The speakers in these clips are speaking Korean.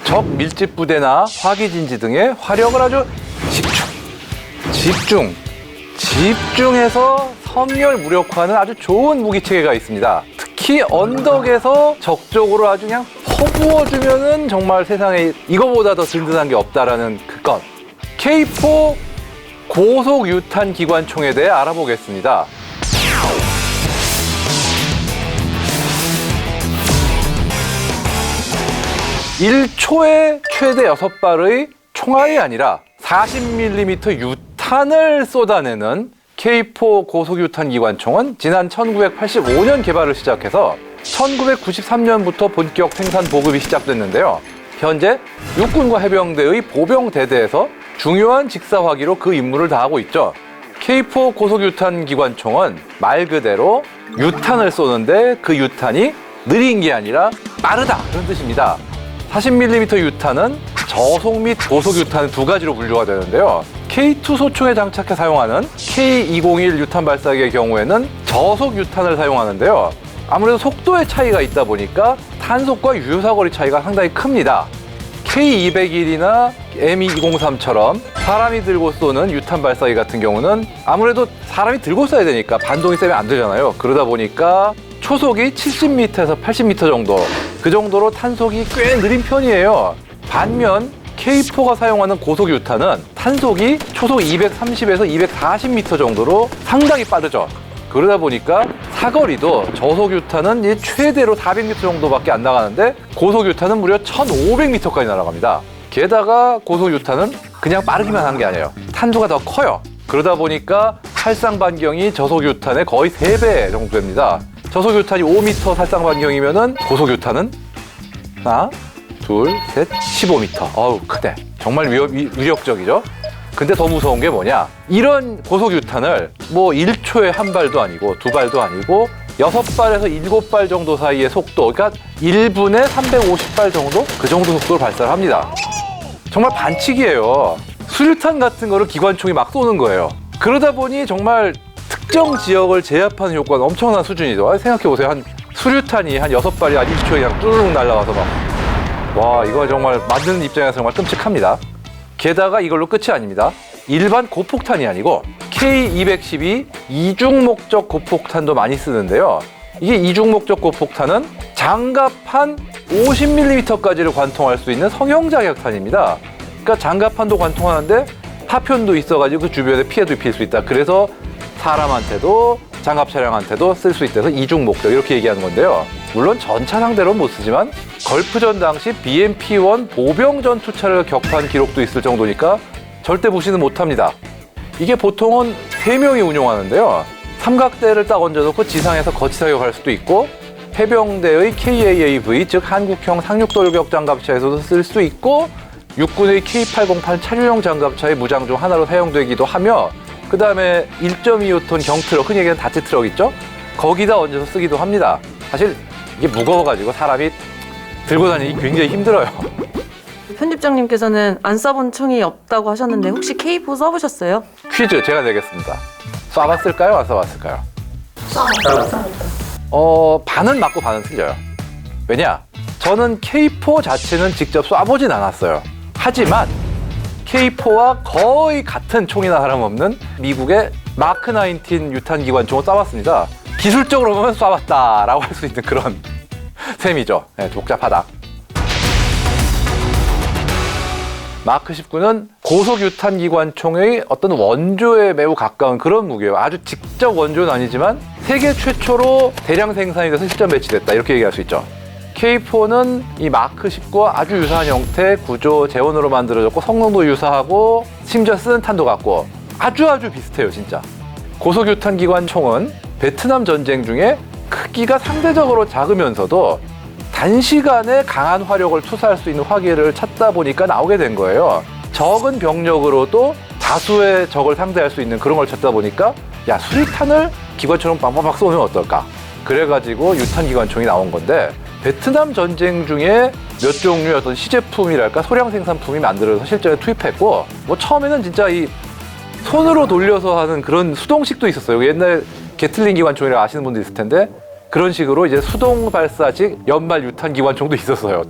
적 밀집 부대나 화기진지 등의 화력을 아주 집중해서 섬멸 무력화하는 아주 좋은 무기 체계가 있습니다. 특히 언덕에서 적적으로 아주 그냥 퍼부어주면은 정말 세상에 이거보다 더 든든한 게 없다라는 그것. K4 고속 유탄 기관총에 대해 알아보겠습니다. (1초에) 최대 6발의 총알이 아니라 40mm 유탄을 쏟아내는 K4 고속 유탄 기관총은 지난 1985년 개발을 시작해서 1993년부터 본격 생산 보급이 시작됐는데요. 현재 육군과 해병대의 보병대대에서 중요한 직사화기로 그 임무를 다하고 있죠. K4 고속 유탄 기관총은 말 그대로 유탄을 쏘는데 그 유탄이 느린 게 아니라 빠르다 그런 뜻입니다. 40mm 유탄은 저속 및 고속 유탄 두 가지로 분류가 되는데요. K2 소총에 장착해 사용하는 K201 유탄 발사기의 경우에는 저속 유탄을 사용하는데요. 아무래도 속도의 차이가 있다 보니까 탄속과 유효사거리 차이가 상당히 큽니다. K201이나 M203처럼 사람이 들고 쏘는 유탄 발사기 같은 경우는 아무래도 사람이 들고 쏴야 되니까 반동이 세면 안 되잖아요. 그러다 보니까 초속이 70m에서 80m 정도, 그 정도로 탄속이 꽤 느린 편이에요. 반면 K4가 사용하는 고속 유탄은 탄속이 초속 230에서 240m 정도로 상당히 빠르죠. 그러다 보니까 사거리도 저속 유탄은 최대로 400m 정도밖에 안 나가는데 고속 유탄은 무려 1500m까지 날아갑니다. 게다가 고속 유탄은 그냥 빠르기만 하는 게 아니에요. 탄두가 더 커요. 그러다 보니까 살상 반경이 저속 유탄의 거의 3배 정도 됩니다. 저속 유탄이 5m 살상 반경이면은 고속 유탄은 하나, 둘, 셋, 15m. 어우, 크네. 정말 위력적이죠? 근데 더 무서운 게 뭐냐? 이런 고속 유탄을 뭐 1초에 한 발도 아니고 두 발도 아니고 6발에서 7발 정도 사이의 속도, 그러니까 1분에 350발 정도? 그 정도 속도로 발사를 합니다. 정말 반칙이에요. 수류탄 같은 거를 기관총이 막 쏘는 거예요. 그러다 보니 정말 특정 지역을 제압하는 효과는 엄청난 수준이죠. 생각해보세요. 수류탄이 한 6발이 한 1초에 그냥 뚜루룩 날아가서 와, 이거 정말 만드는 입장에서 정말 끔찍합니다. 게다가 이걸로 끝이 아닙니다. 일반 고폭탄이 아니고 K212 이중 목적 고폭탄도 많이 쓰는데요. 이게 이중 목적 고폭탄은 장갑판 50mm까지를 관통할 수 있는 성형 자격탄입니다. 그러니까 장갑판도 관통하는데 파편도 있어가지고 그 주변에 피해도 입힐 수 있다. 그래서 사람한테도 장갑 차량한테도 쓸 수 있다서 이중 목적 이렇게 얘기하는 건데요. 물론 전차 상대로는 못 쓰지만 걸프전 당시 BMP-1 보병 전투차를 격파한 기록도 있을 정도니까 절대 무시는 못합니다. 이게 보통은 3명이 운용하는데요. 삼각대를 딱 얹어놓고 지상에서 거치 사격할 수도 있고 해병대의 KAAV 즉 한국형 상륙돌격 장갑차에서도 쓸 수 있고 육군의 K808 차류용 장갑차의 무장 중 하나로 사용되기도 하며 그 다음에 1.25톤 경트럭, 흔히 얘기하는 다치 트럭 있죠? 거기다 얹어서 쓰기도 합니다. 사실 이게 무거워가지고 사람이 들고 다니기 굉장히 힘들어요. 편집장님께서는 안 쏴본 총이 없다고 하셨는데 혹시 K4 쏴보셨어요? 퀴즈 제가 내겠습니다. 쏴봤을까요? 안 쏴봤을까요? 반은 맞고 반은 틀려요. 왜냐? 저는 K4 자체는 직접 쏴보진 않았어요. 하지만 K4와 거의 같은 총이나 다름없는 미국의 마크 19 유탄 기관총을 쏴봤습니다. 기술적으로 보면 쏴봤다라고 할 수 있는 그런 셈이죠. 네, 복잡하다. 마크 19는 고속 유탄 기관총의 어떤 원조에 매우 가까운 그런 무기예요. 아주 직접 원조는 아니지만 세계 최초로 대량 생산이 돼서 실전 배치됐다 이렇게 얘기할 수 있죠. K4는 이 마크 19와 아주 유사한 형태, 구조, 재원으로 만들어졌고 성능도 유사하고 심지어 쓰는 탄도 같고 아주 비슷해요 진짜. 고속 유탄 기관총은 베트남 전쟁 중에 크기가 상대적으로 작으면서도 단시간에 강한 화력을 투사할 수 있는 화기를 찾다 보니까 나오게 된 거예요. 적은 병력으로도 다수의 적을 상대할 수 있는 그런 걸 찾다 보니까 야, 수리탄을 기관총으로 빵빵빵 쏘면 어떨까? 그래가지고 유탄 기관총이 나온 건데 베트남 전쟁 중에 몇 종류의 어떤 시제품이랄까 소량 생산품이 만들어서 실전에 투입했고 뭐 처음에는 진짜 이 손으로 돌려서 하는 그런 수동식도 있었어요. 옛날 게틀링 기관총이라고 아시는 분도 있을 텐데 그런 식으로 이제 수동 발사식 연말 유탄 기관총도 있었어요.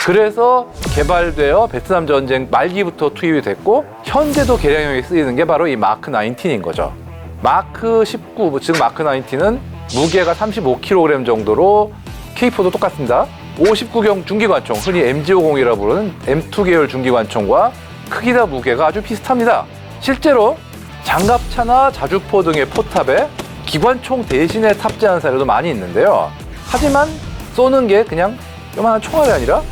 그래서 개발되어 베트남 전쟁 말기부터 투입이 됐고 현재도 개량형에 쓰이는 게 바로 이 마크 19인 거죠. 마크 19, 즉 마크 19은 무게가 35kg 정도로 K4도 똑같습니다. 59경 중기관총, 흔히 MG50이라 부르는 M2 계열 중기관총과 크기나 무게가 아주 비슷합니다. 실제로 장갑차나 자주포 등의 포탑에 기관총 대신에 탑재하는 사례도 많이 있는데요. 하지만 쏘는 게 그냥 요만한 총알이 아니라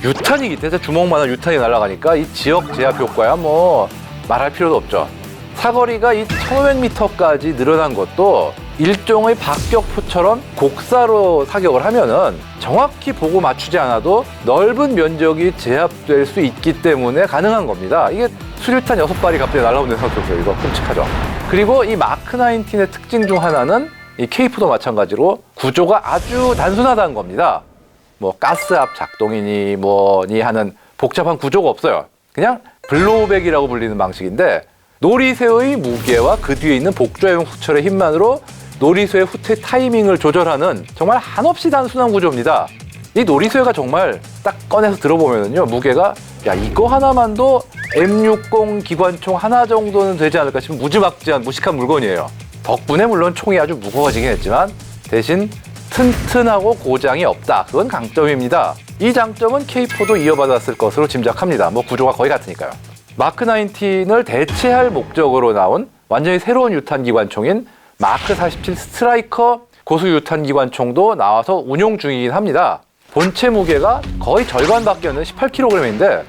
유탄이기 때문에 주먹만한 유탄이 날아가니까 이 지역 제압 효과야 뭐 말할 필요도 없죠. 사거리가 이 1500m까지 늘어난 것도 일종의 박격포처럼 곡사로 사격을 하면은 정확히 보고 맞추지 않아도 넓은 면적이 제압될 수 있기 때문에 가능한 겁니다. 이게 수류탄 6발이 갑자기 날아오는 생각해보세요. 이거 끔찍하죠. 그리고 이 마크 19의 특징 중 하나는 이 K4도 마찬가지로 구조가 아주 단순하다는 겁니다. 뭐 가스압 작동이니 뭐니 하는 복잡한 구조가 없어요. 그냥 블로우백이라고 불리는 방식인데 놀이새의 무게와 그 뒤에 있는 복조형 후철의 힘만으로 놀이새의 후퇴 타이밍을 조절하는 정말 한없이 단순한 구조입니다. 이 놀이새가 정말 딱 꺼내서 들어보면요, 무게가 야 이거 하나만도 M60 기관총 하나 정도는 되지 않을까 싶은 무지막지한 무식한 물건이에요. 덕분에 물론 총이 아주 무거워지긴 했지만 대신 튼튼하고 고장이 없다. 그건 강점입니다. 이 장점은 K4도 이어받았을 것으로 짐작합니다. 뭐 구조가 거의 같으니까요. 마크 19을 대체할 목적으로 나온 완전히 새로운 유탄 기관총인 마크 47 스트라이커 고수 유탄 기관총도 나와서 운용 중이긴 합니다. 본체 무게가 거의 절반밖에 없는 18kg인데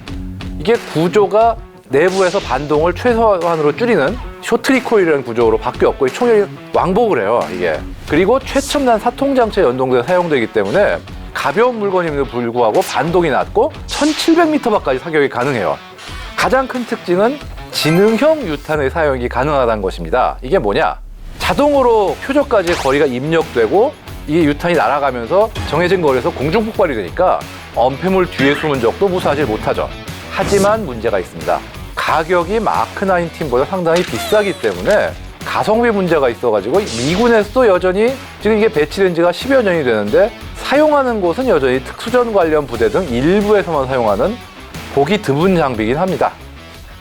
이게 구조가 내부에서 반동을 최소한으로 줄이는 쇼트 리코일이라는 구조로 바뀌었고 총이 왕복을 해요, 이게. 그리고 최첨단 사통장치에 연동돼서 사용되기 때문에 가벼운 물건임에도 불구하고 반동이 낮고 1700m까지 사격이 가능해요. 가장 큰 특징은 지능형 유탄의 사용이 가능하다는 것입니다. 이게 뭐냐? 자동으로 표적까지의 거리가 입력되고 이 유탄이 날아가면서 정해진 거리에서 공중폭발이 되니까 엄폐물 뒤에 숨은 적도 무사하지 못하죠. 하지만 문제가 있습니다. 가격이 마크 19보다 상당히 비싸기 때문에 가성비 문제가 있어가지고 미군에서도 여전히 지금 이게 배치된 지가 10여 년이 되는데 사용하는 곳은 여전히 특수전 관련 부대 등 일부에서만 사용하는 보기 드문 장비이긴 합니다.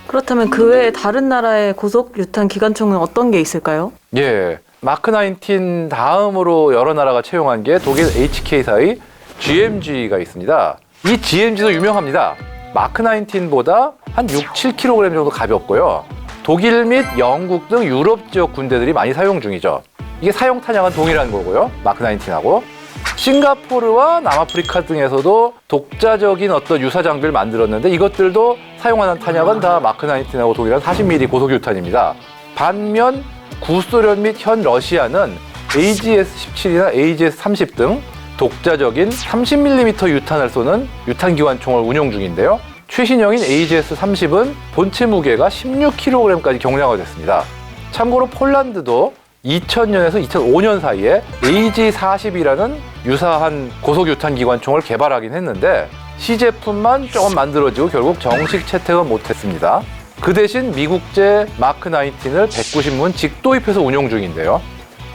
그렇다면 그 외에 다른 나라의 고속 유탄 기관총은 어떤 게 있을까요? 예, 마크 19 다음으로 여러 나라가 채용한 게 독일 HK사의 GMG가 있습니다. 이 GMG도 유명합니다. 마크 19보다 한 6, 7kg 정도 가볍고요. 독일 및 영국 등 유럽 지역 군대들이 많이 사용 중이죠. 이게 사용 탄약은 동일한 거고요. 마크 19하고. 싱가포르와 남아프리카 등에서도 독자적인 어떤 유사 장비를 만들었는데 이것들도 사용하는 탄약은 다 마크 19하고 동일한 40mm 고속유탄입니다. 반면 구소련 및 현 러시아는 AGS-17이나 AGS-30 등 독자적인 30mm 유탄을 쏘는 유탄기관총을 운용 중인데요. 최신형인 AGS-30은 본체 무게가 16kg까지 경량화됐습니다. 참고로 폴란드도 2000년에서 2005년 사이에 AG-40이라는 유사한 고속유탄 기관총을 개발하긴 했는데 시제품만 조금 만들어지고 결국 정식 채택은 못했습니다. 그 대신 미국제 마크 19을 190문 직도입해서 운용 중인데요.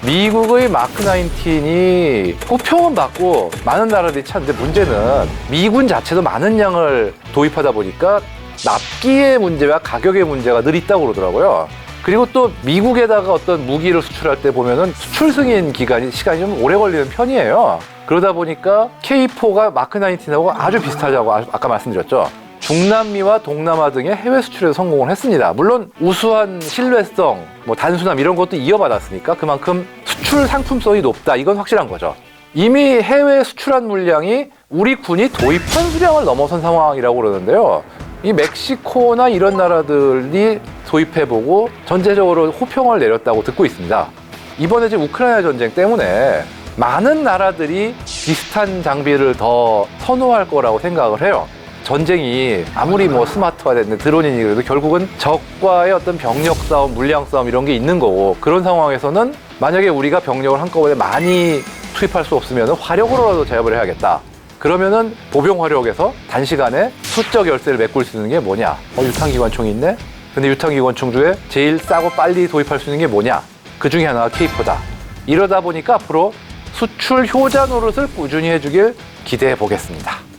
미국의 마크 19이 호평은 받고 많은 나라들이 찾는데 문제는 미군 자체도 많은 양을 도입하다 보니까 납기의 문제와 가격의 문제가 늘 있다고 그러더라고요. 그리고 또 미국에다가 어떤 무기를 수출할 때 보면은 수출 승인 시간이 좀 오래 걸리는 편이에요. 그러다 보니까 K4가 마크 19하고 아주 비슷하다고 아까 말씀드렸죠. 중남미와 동남아 등의 해외 수출에서 성공을 했습니다. 물론 우수한 신뢰성, 단순함 이런 것도 이어받았으니까 그만큼 수출 상품성이 높다. 이건 확실한 거죠. 이미 해외 수출한 물량이 우리 군이 도입한 수량을 넘어선 상황이라고 그러는데요. 이 멕시코나 이런 나라들이 도입해보고 전체적으로 호평을 내렸다고 듣고 있습니다. 이번에 지금 우크라이나 전쟁 때문에 많은 나라들이 비슷한 장비를 더 선호할 거라고 생각을 해요. 전쟁이 아무리 스마트화됐는데 드론이니 그래도 결국은 적과의 어떤 병력 싸움, 물량 싸움 이런 게 있는 거고 그런 상황에서는 만약에 우리가 병력을 한꺼번에 많이 투입할 수 없으면 화력으로라도 제압을 해야겠다. 그러면은 보병 화력에서 단시간에 수적 열쇠를 메꿀 수 있는 게 뭐냐? 유탄기관총이 있네? 근데 유탄기관총 중에 제일 싸고 빨리 도입할 수 있는 게 뭐냐? 그 중에 하나가 K4다. 이러다 보니까 앞으로 수출 효자 노릇을 꾸준히 해주길 기대해 보겠습니다.